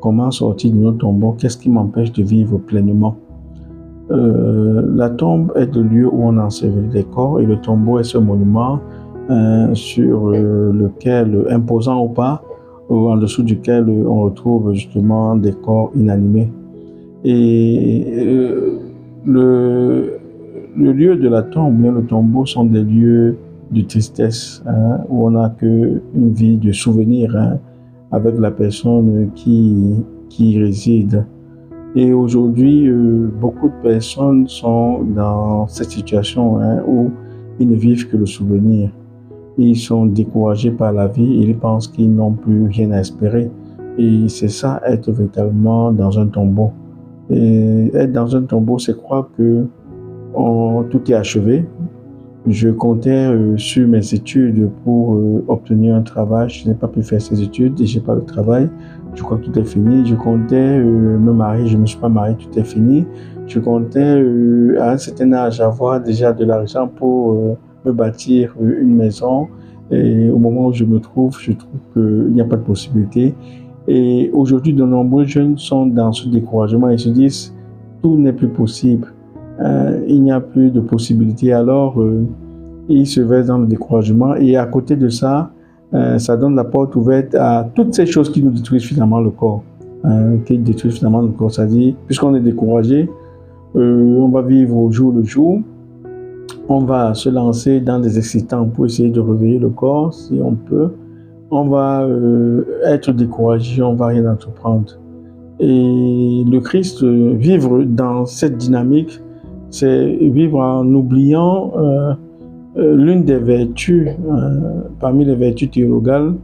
Comment sortir de notre tombeau? Qu'est-ce qui m'empêche de vivre pleinement? La tombe est le lieu où on ensevelit les corps et le tombeau est ce monument sur lequel, imposant ou pas, en dessous duquel on retrouve justement des corps inanimés. Et le lieu de la tombe, bien le tombeau, sont des lieux de tristesse, où on n'a qu'une vie de souvenirs avec la personne qui y réside. Et aujourd'hui, beaucoup de personnes sont dans cette situation où ils ne vivent que le souvenir. Ils sont découragés par la vie, ils pensent qu'ils n'ont plus rien à espérer. Et c'est ça, être véritablement dans un tombeau. Et être dans un tombeau, c'est croire que tout est achevé. Je comptais sur mes études pour obtenir un travail. Je n'ai pas pu faire ces études et je n'ai pas le travail. Je crois que tout est fini. Je comptais me marier. Je ne me suis pas marié. Tout est fini. Je comptais à un certain âge avoir déjà de l'argent pour me bâtir une maison. Et au moment où je trouve qu'il n'y a pas de possibilité. Et aujourd'hui, de nombreux jeunes sont dans ce découragement et se disent tout n'est plus possible. Il n'y a plus de possibilité, alors ils se versent dans le découragement et à côté de ça, ça donne la porte ouverte à toutes ces choses qui nous détruisent finalement le corps, c'est-à-dire, puisqu'on est découragé, on va vivre au jour le jour, on va se lancer dans des excitants pour essayer de réveiller le corps si on peut, on va être découragé, on va rien entreprendre. Et le Christ, vivre dans cette dynamique, c'est vivre en oubliant l'une des vertus, parmi les vertus théologales,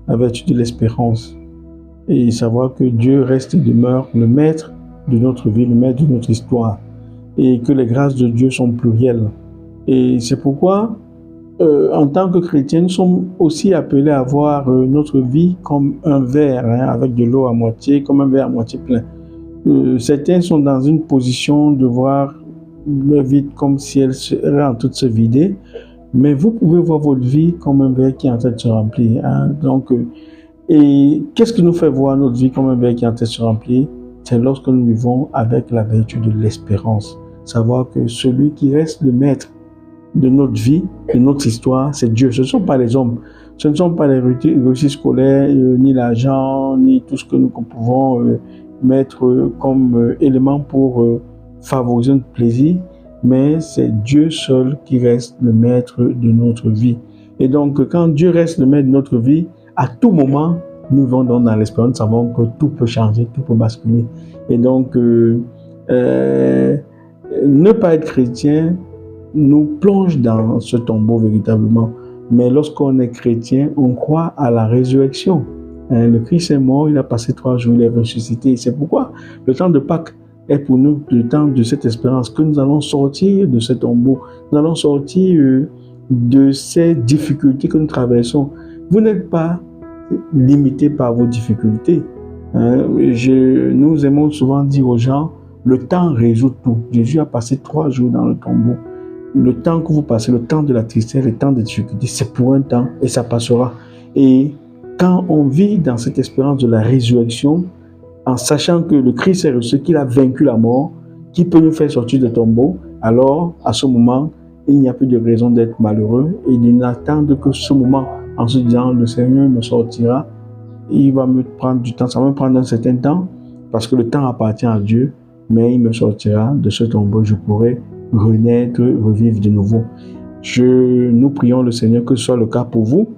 la vertu de l'espérance. Et savoir que Dieu reste et demeure le maître de notre vie, le maître de notre histoire. Et que les grâces de Dieu sont plurielles. Et c'est pourquoi, en tant que chrétiens, nous sommes aussi appelés à voir notre vie comme un verre, avec de l'eau à moitié, comme un verre à moitié plein. Certains sont dans une position de voir leur vie comme si elle serait en train de se vider, mais vous pouvez voir votre vie comme un verre qui est en train de se remplir. Donc, et qu'est-ce qui nous fait voir notre vie comme un verre qui est en train de se remplir? C'est lorsque nous vivons avec la vertu de l'espérance. Savoir que celui qui reste le maître de notre vie, de notre histoire, c'est Dieu. Ce ne sont pas les hommes. Ce ne sont pas les réussites scolaires, ni l'argent, ni tout ce que nous pouvons mettre comme élément pour favoriser notre plaisir, mais c'est Dieu seul qui reste le maître de notre vie. Et donc, quand Dieu reste le maître de notre vie, à tout moment, nous vivons dans l'espérance, nous savons que tout peut changer, tout peut basculer. Et donc, ne pas être chrétien nous plonge dans ce tombeau véritablement. Mais lorsqu'on est chrétien, on croit à la résurrection. Le Christ est mort, il a passé 3 jours, il est ressuscité. C'est pourquoi le temps de Pâques est pour nous le temps de cette espérance, que nous allons sortir de ce tombeau, nous allons sortir de ces difficultés que nous traversons. Vous n'êtes pas limité par vos difficultés. Nous aimons souvent dire aux gens, le temps résout tout. Jésus a passé 3 jours dans le tombeau. Le temps que vous passez, le temps de la tristesse, le temps des difficultés, c'est pour un temps et ça passera. Et quand on vit dans cette espérance de la résurrection, en sachant que le Christ est ressuscité, qu'il a vaincu la mort, qui peut nous faire sortir du tombeau, alors à ce moment, il n'y a plus de raison d'être malheureux et de n'attendre que ce moment en se disant le Seigneur me sortira, il va me prendre du temps, ça va me prendre un certain temps parce que le temps appartient à Dieu, mais il me sortira de ce tombeau, je pourrai renaître, revivre de nouveau. Nous prions le Seigneur que ce soit le cas pour vous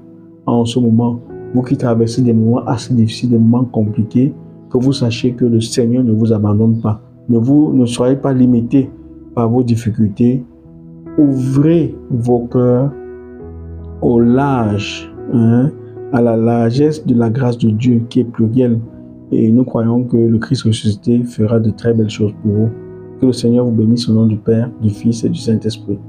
en ce moment, vous qui traversez des moments assez difficiles, des moments compliqués, que vous sachiez que le Seigneur ne vous abandonne pas. Ne soyez pas limités par vos difficultés. Ouvrez vos cœurs au large, à la largesse de la grâce de Dieu qui est plurielle. Et nous croyons que le Christ ressuscité fera de très belles choses pour vous. Que le Seigneur vous bénisse au nom du Père, du Fils et du Saint-Esprit.